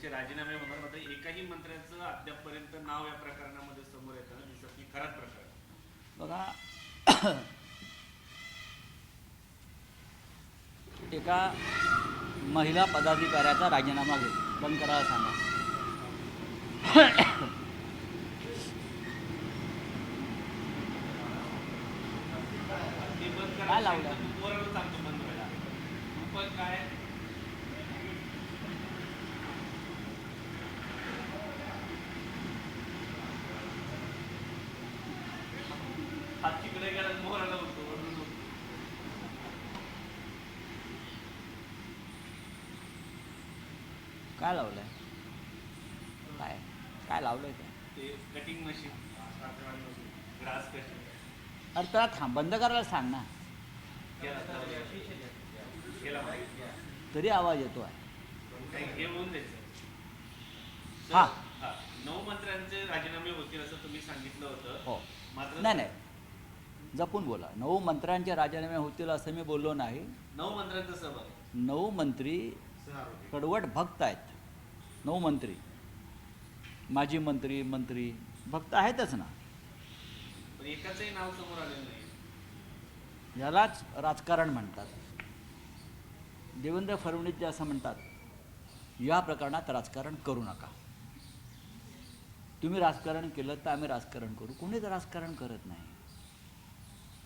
त्यांचे राजीनामे होणार, मात्र एकाही मंत्र्याचं अद्यापपर्यंत नाव या प्रकरणामध्ये समोर येताना दिसत नाही. खराच प्रकार बघा, एका महिला पदाधिकाऱ्याचा राजीनामा बंद करायला सांगा. ते बंद काय करा लावलं? पोराला सांगतो बंद व्हायला. पण काय हात तिकडे गेला मोहराला होतो वरून होतो. काय लावलंय? काय काय लावलंय काय? ते कटिंग मशीन, ग्रास कटिंग अरे त्याला बंद करायला सांग ना. केला तरी आवाज येतो आहे. हे होऊन द्यायचं. हा. 9 मंत्र्यांचे राजीनामे होतील असं तुम्ही सांगितलं होतं. हो. मात्र नाही, जपून बोला. 9 मंत्र्यांचे राजीनामे होतील असं मी बोललो नाही. 9 मंत्र्यांचा सहभाग, 9 मंत्री कडवट भक्त आहेत. 9 मंत्री, माजी मंत्री भक्त आहेतच ना. पण एकाचंही नाव समोर आलेलं नाही. यालाच राजकारण म्हणतात. देवेंद्र फडणवीस जे असं म्हणतात, या प्रकरणात राजकारण करू नका. तुम्ही राजकारण केलं तर आम्ही राजकारण करू. कोणीच राजकारण करत नाही.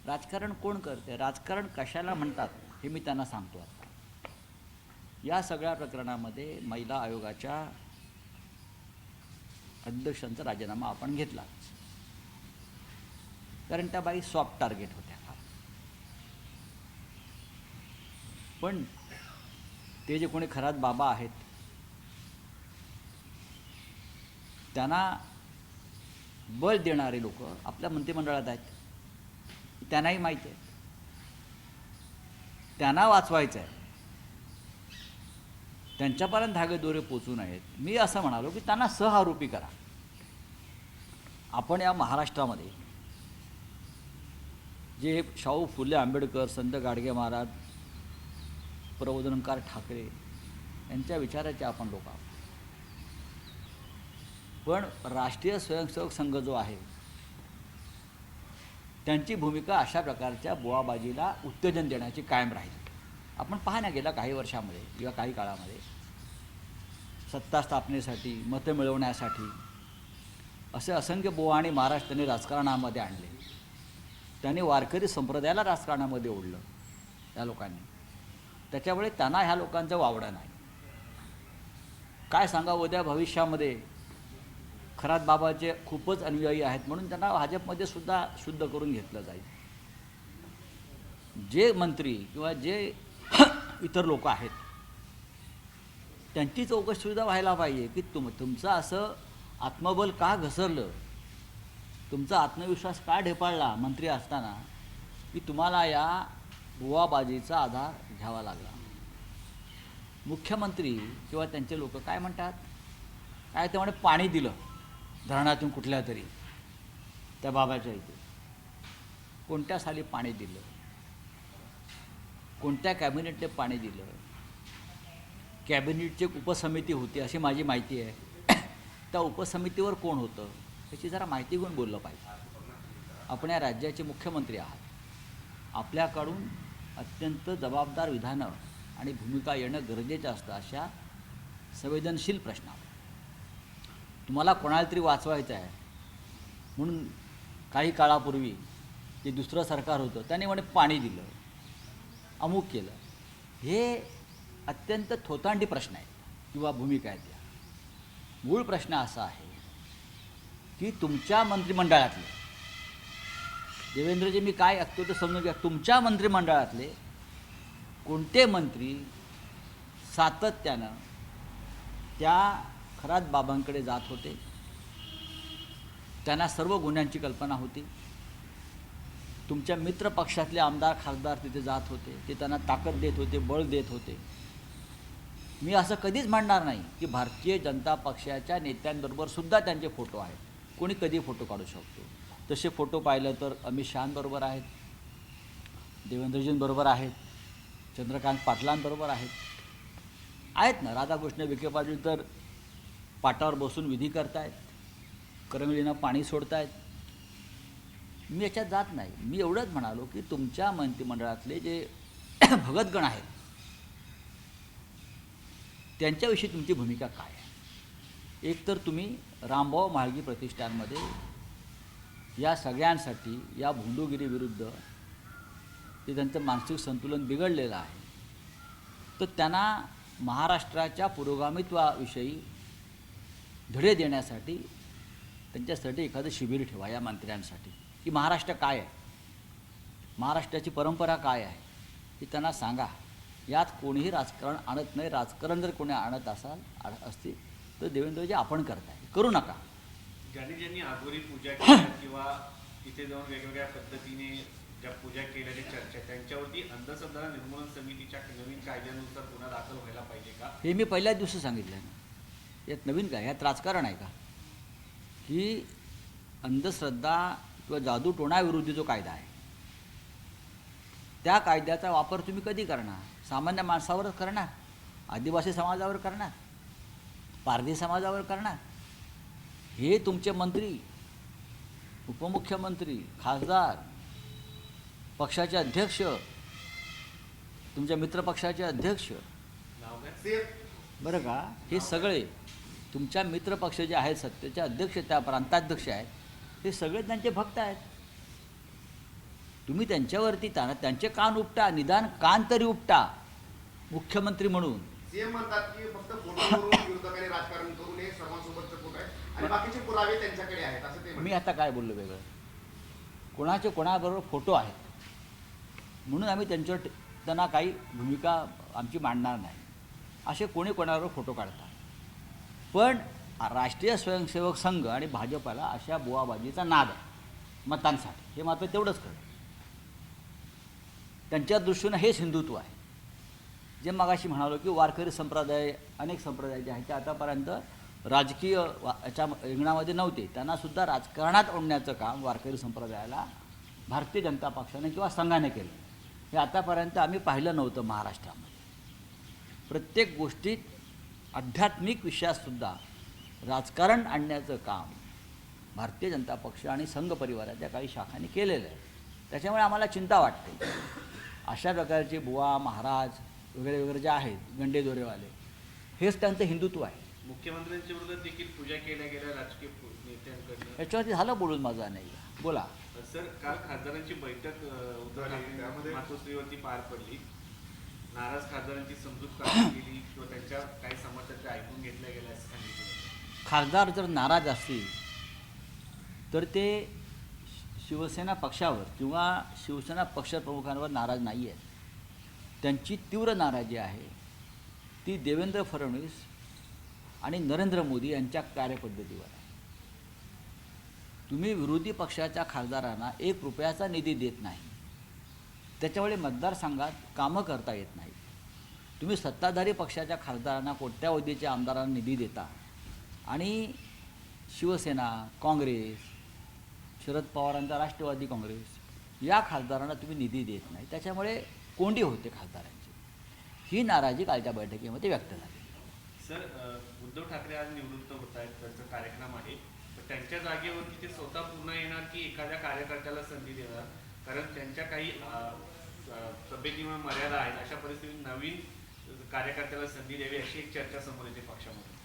राजकारण कोण करते? राजकारण कशाला म्हणतात हे मी त्यांना सांगतो. आता या सगळ्या प्रकरणामध्ये महिला आयोगाच्या अध्यक्षांचा राजीनामा आपण घेतला, कारण त्या बाई सॉफ्ट टार्गेट होत्या. पण ते जे कोणी खरात बाबा आहेत त्यांना बळ देणारे लोक आपल्या मंत्रिमंडळात आहेत. त्यांनाही माहिती आहे त्यांना वाचवायचं आहे. त्यांच्यापर्यंत धागेदोरे पोचू नयेत. मी असं म्हणालो की त्यांना सहआरोपी करा. आपण या महाराष्ट्रामध्ये जे शाहू फुले आंबेडकर, संत गाडगे महाराज, प्रबोधनकार ठाकरे यांच्या विचाराचे आपण लोक आहोत. पण राष्ट्रीय स्वयंसेवक संघ जो आहे त्यांची भूमिका अशा प्रकारच्या बोवाबाजीला उत्तेजन देण्याची कायम राहील. आपण पहा ना, गेल्या काही वर्षामध्ये किंवा काही काळामध्ये सत्ता स्थापनेसाठी, मतं मिळवण्यासाठी असे असंख्य बोवा आणि महाराज त्यांनी राजकारणामध्ये आणले. त्यांनी वारकरी संप्रदायाला राजकारणामध्ये ओढलं या लोकांनी. त्याच्यामुळे त्यांना ह्या लोकांचं वावडं नाही. काय सांगा, उद्या भविष्यामध्ये खरात बाबाचे खूपच अनुयायी आहेत म्हणून त्यांना भाजपमध्ये सुद्धा शुद्ध करून घेतलं जाईल. जे मंत्री किंवा जे इतर लोक आहेत त्यांची चौकशीसुद्धा व्हायला पाहिजे की तुमचं असं आत्मबल का घसरलं, तुमचा आत्मविश्वास का ढेपाळला मंत्री असताना की तुम्हाला या बुवाबाजीचा आधार घ्यावा लागला. मुख्यमंत्री किंवा त्यांचे लोक काय म्हणतात, काय ते म्हणे पाणी दिलं धरणातून कुठल्या तरी त्या बाबाच्या इथे. कोणत्या साली पाणी दिलं, कोणत्या कॅबिनेटने पाणी दिलं? कॅबिनेटची उपसमिती होती अशी माझी माहिती आहे. त्या उपसमितीवर कोण होतं याची जरा माहिती घेऊन बोललं पाहिजे. आपण या राज्याचे मुख्यमंत्री आहात. आपल्याकडून अत्यंत जबाबदार विधानं आणि भूमिका येणं गरजेचं असतं अशा संवेदनशील प्रश्नावर. तुम्हाला कोणाला तरी वाचवायचं आहे म्हणून काही काळापूर्वी जे दुसरं सरकार होतं त्याने म्हणे पाणी दिलं, अमुक केलं. हे अत्यंत थोतांडी प्रश्न आहेत किंवा भूमिका आहेत. मूळ प्रश्न असा आहे की तुमच्या मंत्रिमंडळातले, देवेंद्रजी मी काय ऐकतो ते समजून घ्या, तुमच्या मंत्रिमंडळातले कोणते मंत्री सातत्यानं त्या खरात बाबांकडे जात होते, त्यांना सर्व गुन्ह्यांची कल्पना होती. तुमच्या मित्र पक्षातले आमदार खासदार तिथे जात होते, ते त्यांना ताकद देत होते, बळ देत होते. मी असं कधीच म्हणणार नाही की भारतीय जनता पक्षाच्या नेत्यांबरोबर सुद्धा त्यांचे फोटो आहेत. कोणी कधी फोटो काढू शकतो. तसे फोटो पाहिलं तर अमित शहांबरोबर आहेत, देवेंद्रजींबरोबर आहेत, चंद्रकांत पाटलांबरोबर आहेत ना. राधाकृष्ण विखे पाटील तर पाटावर बसून विधी करतायत, करंगळीनं पाणी सोडतायत. मी याच्यात जात नाही. मी एवढंच म्हणालो की तुमच्या मंत्रिमंडळातले जे भगतगण आहेत त्यांच्याविषयी तुमची भूमिका काय आहे. एक तर तुम्ही रामभाऊ म्हाळगी प्रतिष्ठानमध्ये या सगळ्यांसाठी या भोंदूगिरीविरुद्ध ते त्यांचं मानसिक संतुलन बिघडलेलं आहे, तर त्यांना महाराष्ट्राच्या पुरोगामित्वाविषयी धडे देण्यासाठी त्यांच्यासाठी एखादं शिबिर ठेवा या मंत्र्यांसाठी, की महाराष्ट्र काय आहे, महाराष्ट्राची परंपरा काय आहे हे त्यांना सांगा. यात कोणीही राजकारण आणत नाही. राजकारण जर कोणी आणत असतील तर देवेंद्रजी आपण करताय, करू नका. ज्यांनी आगोरी पूजा केल्या किंवा तिथे जाऊन वेगवेगळ्या पद्धतीने ज्या पूजा केल्याची चर्चा, त्यांच्यावरती अंधश्रद्धा निर्मूलन समितीच्या नवीन कायद्यानुसार गुन्हा दाखल व्हायला पाहिजे का? हे मी पहिल्याच दिवशी सांगितलं आहे ना. यात नवीन काय, यात राजकारण आहे का? की अंधश्रद्धा किंवा जादूटोणाविरुद्ध जो कायदा आहे त्या कायद्याचा वापर तुम्ही कधी करणार? सामान्य माणसावरच करणार, आदिवासी समाजावर करणार, पारधी समाजावर करणार? हे तुमचे मंत्री, उपमुख्यमंत्री, खासदार, पक्षाचे अध्यक्ष, तुमच्या मित्रपक्षाचे अध्यक्ष, बरं का, हे सगळे तुमच्या मित्रपक्ष जे आहेत, सत्तेचे अध्यक्ष, त्या प्रांताध्यक्ष आहेत, हे सगळे त्यांचे भक्त आहेत. तुम्ही त्यांच्यावरती त्यांचे कान उपटा, निदान कान तरी उपटा मुख्यमंत्री म्हणून. सीएम म्हणतात की फक्त फोटोवरून विरोधकांनी राजकारण करून हे सर्वांसोबतचं फोटो आहे आणि बाकीचे पुरावे त्यांच्याकडे आहेत असं ते. मी आता काय बोललो वेगळं, कोणाचे कोणाबरोबर फोटो आहेत म्हणून आम्ही त्यांना काही भूमिका आमची मांडणार नाही. असे कोणी कोणाबरोबर फोटो काढतात, पण राष्ट्रीय स्वयंसेवक संघ आणि भाजपाला अशा बुवाबाजीचा नाद आहे मतांसाठी, हे मात्र तेवढंच कळलं. त्यांच्या दृष्टीनं हेच हिंदुत्व आहे. जे मगाशी म्हणालो की वारकरी संप्रदाय, अनेक संप्रदाय जे आहेत ते आतापर्यंत राजकीय याच्या रिंगणामध्ये नव्हते, त्यांनासुद्धा राजकारणात आणण्याचं काम वारकरी संप्रदायाला भारतीय जनता पक्षाने किंवा संघाने केलं. हे आतापर्यंत आम्ही पाहिलं नव्हतं महाराष्ट्रामध्ये. प्रत्येक गोष्टीत आध्यात्मिक विषयातसुद्धा राजकारण आणण्याचं काम भारतीय जनता पक्ष आणि संघ परिवाराच्या काही शाखांनी केलेलं आहे. त्याच्यामुळे आम्हाला चिंता वाटते. अशा प्रकारचे बुवा महाराज वगैरे वगैरे जे आहेत गंडेदोरेवाले, हेच त्यांचं हिंदुत्व आहे. मुख्यमंत्र्यांच्या विरोधात देखील पूजा केल्या गेल्या राजकीय नेत्यांकडनं. याच्यावरती झालं बोलून, माझा नाही. बोला सर, काल खासदारांची बैठक उद्धव ठाकरे मातोश्रीवरती पार पडली. नाराज खासदारांची समजूत काढली गेली किंवा त्यांच्या काही समस्या ऐकून घेतल्या गेल्या असं सांगितलं. खासदार जर नाराज असतील तर ते शिवसेना पक्षावर किंवा शिवसेना पक्षप्रमुखांवर नाराज नाही आहेत. त्यांची तीव्र नाराजी आहे ती देवेंद्र फडणवीस आणि नरेंद्र मोदी यांच्या कार्यपद्धतीवर आहे. तुम्ही विरोधी पक्षाच्या खासदारांना 1 रुपयाचा निधी देत नाही, त्याच्यामुळे मतदारसंघात कामं करता येत नाही. तुम्ही सत्ताधारी पक्षाच्या खासदारांना, कोट्यावधीच्या आमदारांना निधी देता आणि शिवसेना, काँग्रेस, शरद पवारांचा राष्ट्रवादी काँग्रेस या खासदारांना तुम्ही निधी देत नाही. त्याच्यामुळे कोंडी होते खासदारांची. ही नाराजी कालच्या बैठकीमध्ये व्यक्त झाली. सर, उद्धव ठाकरे आज निवृत्त होत आहेत, त्यांचा कार्यक्रम आहे, तर त्यांच्या जागेवरती ते स्वतः पुन्हा येणार की एखाद्या कार्यकर्त्याला संधी देणार? कारण त्यांच्या काही तब्येतीमुळे मर्यादा आहेत. अशा परिस्थितीत नवीन कार्यकर्त्याला संधी द्यावी अशी एक चर्चा समोर येते पक्षामध्ये.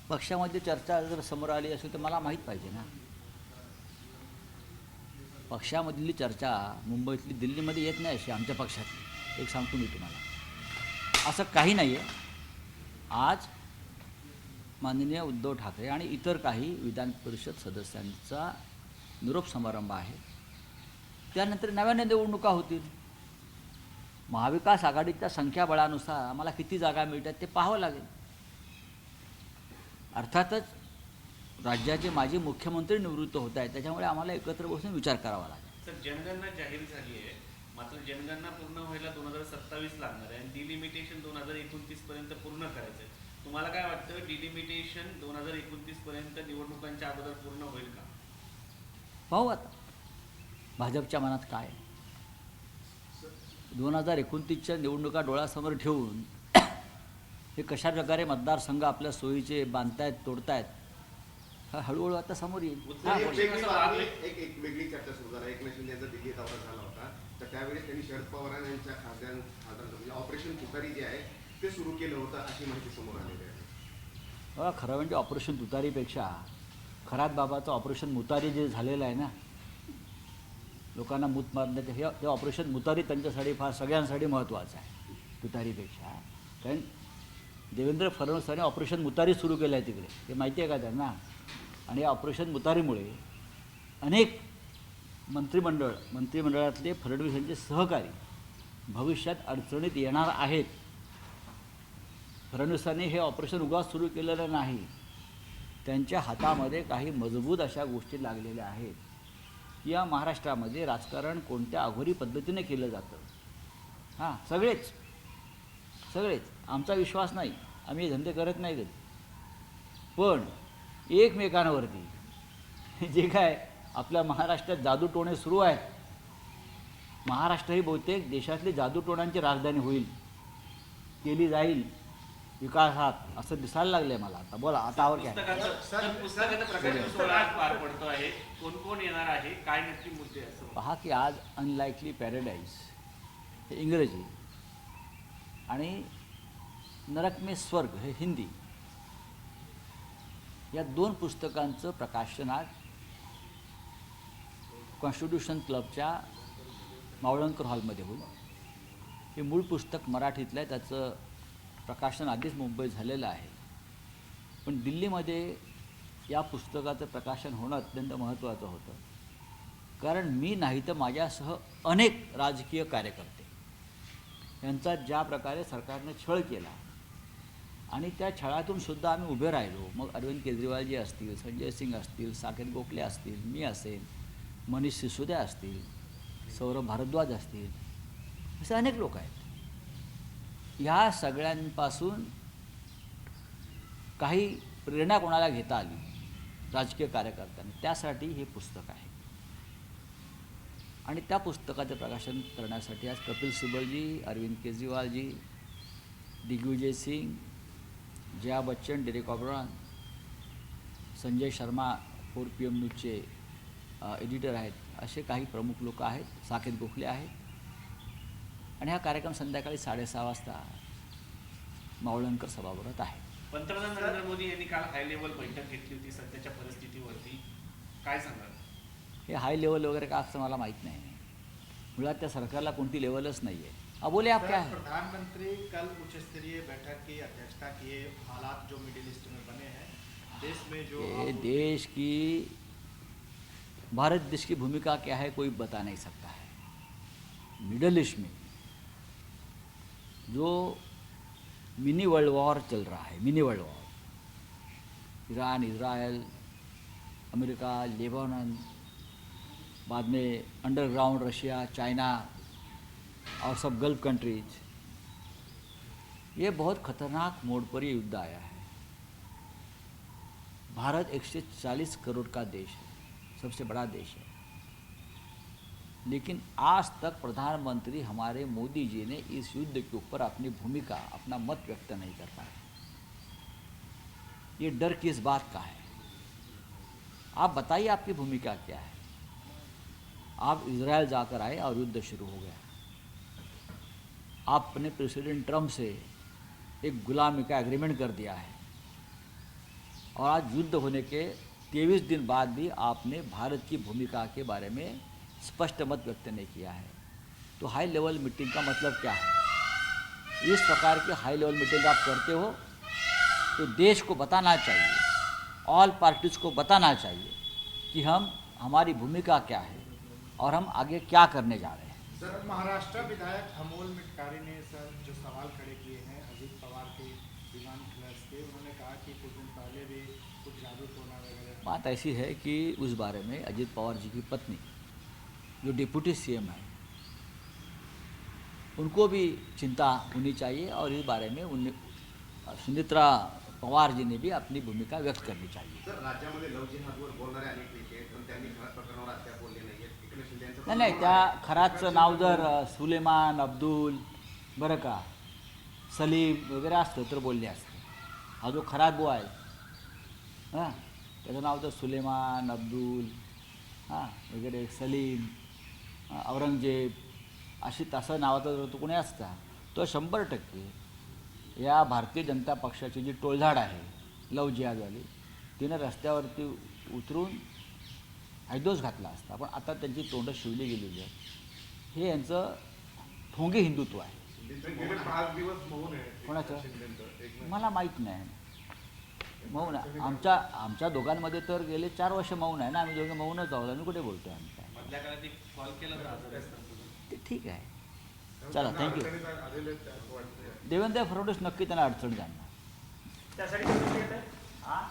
पक्षामध्ये चर्चा जर समोर आली असेल तर मला माहीत पाहिजे ना. पक्षामधली चर्चा मुंबईतली दिल्लीमध्ये येत नाही अशी आमच्या पक्षातली. एक सांगतो मी तुम्हाला, असं काही नाही आहे. आज माननीय उद्धव ठाकरे आणि इतर काही विधान परिषद सदस्यांचा निरोप समारंभ आहे. त्यानंतर नव्याने निवडणुका होतील. महाविकास आघाडीच्या संख्याबळानुसार आम्हाला किती जागा मिळतात ते पाहावं लागेल. अर्थातच राज्याचे माजी मुख्यमंत्री निवृत्त होत आहेत, त्याच्यामुळे आम्हाला एकत्र बसून विचार करावा लागेल. सर, जनगणना जाहीर झाली आहे, मात्र जनगणना पूर्ण व्हायला 2027 लागणार आहे आणि डिलिमिटेशन 2029 पर्यंत पूर्ण करायचं आहे. तुम्हाला काय वाटतं, डिलिमिटेशन 2029 पर्यंत निवडणुकांच्या अगोदर पूर्ण होईल का? पाहू आता भाजपच्या मनात काय. 2029च्या निवडणुका डोळ्यासमोर ठेवून हे कशा प्रकारे मतदारसंघ आपल्या सोयीचे बांधतायत तोडतायत हा हळूहळू आता समोर येईल. उद्धव हां, एक बोला. वेगळी असं बातमी, वागले. एक वेगळी चर्चा सुरू झाली. एकनाथ शिंदे यांचा दिल्ली दौरा झाला होता, तर त्यावेळेस त्यांनी शरद पवार यांच्या खासदारांचं म्हणजे ऑपरेशन तुतारी जे आहे ते सुरू केलं होतं अशी माहिती समोर आलेली आहे. बघा, खरं म्हणजे ऑपरेशन तुतारीपेक्षा खरात बाबाचं ऑपरेशन मुतारी जे झालेलं आहे ना, लोकांना मूत मारण्याचं हे ऑपरेशन मुतारी त्यांच्यासाठी फार सगळ्यांसाठी महत्त्वाचं आहे तुतारीपेक्षा. कारण देवेंद्र फडणवीसांनी ऑपरेशन मुतारी सुरू केलं आहे तिकडे, ते माहिती आहे का त्यांना. आणि या ऑपरेशन मुतारीमुळे अनेक मंत्रिमंडळातले फडणवीसांचे सहकारी भविष्यात अडचणीत येणार आहेत. फडणवीसांनी हे ऑपरेशन उगाच सुरू केलेलं नाही, त्यांच्या हातामध्ये काही मजबूत अशा गोष्टी लागलेल्या आहेत. या महाराष्ट्रामध्ये राजकारण कोणत्या अघोरी पद्धतीने केलं जातं. हां, सगळेच आमचा विश्वास नाही, आम्ही हे धंदे करत नाही कधी. पण एकमेकांवरती जे काय आपल्या महाराष्ट्रात जादूटोणे सुरू आहेत, महाराष्ट्र ही बहुतेक देशातली जादूटोण्यांची राजधानी होईल, केली जाईल विकासात, असं दिसायला लागलंय मला. आता बोला, आता आवर काय. पुस्तकाचं प्रकाशन सोहळा आज पार पडतो आहे. कोण कोण येणार आहे, काय नक्की मुद्दे असं पहा की आज अनलाइकली पॅराडाईज हे इंग्रजी आणि नरक में स्वर्ग हे हिंदी, या 2 पुस्तकांचं प्रकाशन आज कॉन्स्टिट्यूशन क्लबच्या मावळंकर हॉलमध्ये होईल. हे मूळ पुस्तक मराठीतलं आहे, त्याचं प्रकाशन आधीच मुंबईत झालेलं आहे. पण दिल्लीमध्ये या पुस्तकाचं प्रकाशन होणं अत्यंत महत्त्वाचं होतं. कारण मी नाही तर माझ्यासह अनेक राजकीय कार्यकर्ते यांचा ज्या प्रकारे सरकारने छळ केला आणि त्या छळातून सुद्धा आम्ही उभे राहिलो. मग अरविंद केजरीवालजी असतील, संजय सिंग असतील, साकेत गोखले असतील, मी असेल, मनीष सिसोदिया असतील, सौरभ भारद्वाज असतील, असे अनेक लोक आहेत. ह्या सगळ्यांपासून काही प्रेरणा कोणाला घेता आली राजकीय कार्यकर्त्यांनी, त्यासाठी हे पुस्तक आहे. आणि त्या पुस्तकाचं प्रकाशन करण्यासाठी आज कपिल सिब्बलजी, अरविंद केजरीवालजी, Digvijay Singh, Jaya Bachchan, Derek O'Brien, Sanjay Sharma 4 PM न्यूजचे एडिटर आहेत, असे काही प्रमुख लोक आहेत, साकेत गोखले आहेत. आणि हा कार्यक्रम संध्याकाळी 6:30 वाजता मावळंकर सभागृहात आहे. पंतप्रधान नरेंद्र मोदी यांनी काल हाय लेवल बैठक घेतली होती सध्याच्या परिस्थितीवरती, काय सांगाल? हे हाय लेवल वगैरे का असं मला माहीत नाही. मुळात त्या सरकारला कोणती लेवलच नहीं है. अब बोले आप क्या है. प्रधानमंत्री कल उच्च स्तरीय बैठक की अध्यक्षता किए, हालात जो मिडिल ईस्ट में बने हैं, देश में जो ये देश की भारत देश की भूमिका क्या है कोई बता नहीं सकता है. मिडल ईस्ट में जो मिनी वर्ल्ड वॉर चल रहा है, mini world war, Iran, Israel, America, Lebanon, बाद में अंडरग्राउंड रशिया, चाइना और सब गल्फ कंट्रीज, ये बहुत ख़तरनाक मोड़ पर ये युद्ध आया है. भारत 140 करोड़ का देश है, सबसे बड़ा देश है, लेकिन आज तक प्रधानमंत्री हमारे मोदी जी ने इस युद्ध के ऊपर अपनी भूमिका, अपना मत व्यक्त नहीं कर पाए. ये डर किस बात का है? आप बताइए आपकी भूमिका क्या है. आप इजराइल जाकर आए और युद्ध शुरू हो गया. आपने प्रेसिडेंट ट्रंप से एक गुलामी का एग्रीमेंट कर दिया है और आज युद्ध होने के 23 दिन बाद भी आपने भारत की भूमिका के बारे में स्पष्ट मत व्यक्त नहीं किया है. तो हाई लेवल मीटिंग का मतलब क्या है? इस प्रकार की हाई लेवल मीटिंग आप करते हो तो देश को बताना चाहिए, ऑल पार्टीज़ को बताना चाहिए कि हमारी भूमिका क्या है और हम आगे क्या करने जा रहे हैं. सर, महाराष्ट्र विधायक अमोल मिटकारी ने सर जो सवाल खड़े किए हैं अजित पवार के विमान क्लर्स के, उन्होंने कहा कि कुछ दिन पहले भी कुछ जादू टोना वगैरह. बात ऐसी है कि उस बारे में अजित पवार जी की पत्नी जो डिप्टी CM है, उनको भी चिंता होनी चाहिए और इस बारे में सुनित्रा पवार जी ने भी अपनी भूमिका व्यक्त करनी चाहिए. सर, राज्यामध्ये लव जिहादवर बोलणारे अनेक नेते आहेत, पण त्यांनी खराब प्रकरणावर अद्याप बोलले नाहीये. एकनाथ शिंदे यांचं नाही, त्या खराचं नाव जर सुलेमान, अब्दुल, बरं का, सलीम वगैरे असतं तर बोलले असते. हा जो खरा बुवा आहे हां, त्याचं नाव तर सुलेमान, अब्दुल हां वगैरे, सलीम, औरंगजेब अशी तसं नावाचा जर तो कोणी असता तो 100% या भारतीय जनता पक्षाची जी टोळधाड आहे लव जिहादवाली, तिनं रस्त्यावरती उतरून हैदोस घातला असता. पण आता त्यांची तोंडं शिवली गेलेली आहेत. हे यांचं ढोंगी हिंदुत्व आहे. गेले 5 दिवस मौन आहे कोणाचं? शिंदेंचं. एकनाथ मला माहीत नाही. मौन आहे आमच्या दोघांमध्ये तर गेले 4 वर्ष मौन आहे ना. आम्ही दोघे मौनच आहोत. आम्ही कुठे बोलतो आहे आम्ही काय. मधल्या काळात एक कॉल केला होता आझाद असताना. ते ठीक आहे. चला, त्यांना थँक्यू. अडचणीत आलेले आहेत असं वाटतंय. देवेंद्र फडणवीस नक्की त्यांना अडचण जाणणार. त्यासाठी तुम्ही येत आहे? हां